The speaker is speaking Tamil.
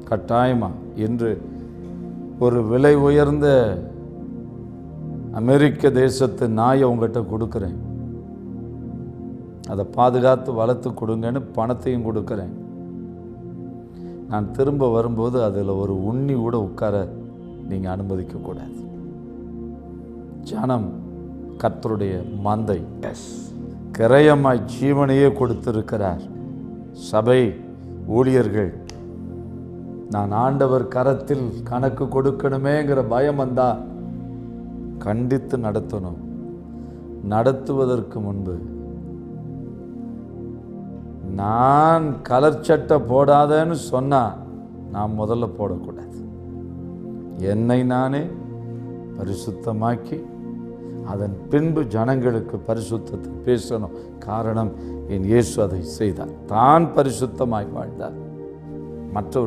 கட்டாயமா இன்று ஒரு விலை உயர்ந்த அமெரிக்க தேசத்து நாயை உங்கள்கிட்ட கொடுக்குறேன், அதை பாதுகாத்து வளர்த்து கொடுங்கன்னு பணத்தையும் கொடுக்குறேன். நான் திரும்ப வரும்போது அதில் ஒரு உண்ணி கூட உட்கார நீங்கள் அனுமதிக்கக்கூடாது. ஜனம் கர்த்தருடைய மந்தை, கிரயமாய் ஜீவனையே கொடுத்திருக்கிறார். சபை ஊழியர்கள், நான் ஆண்டவர் கரத்தில் கணக்கு கொடுக்கணுமேங்கிற பயம் வந்தா கண்டித்து நடத்தணும். நடத்துவதற்கு முன்பு நான் கலர் சட்டை போடாதேன்னு சொன்னா நான் முதல்ல போடக்கூடாது. என்னை நானே பரிசுத்தமாக்கி அதன் பின்பு ஜனங்களுக்கு பரிசுத்தத்தை பேசணும். காரணம், என் இயேசு அதை செய்தார். தான் பரிசுத்தமாய் வாழ்ந்தார். மற்றவர்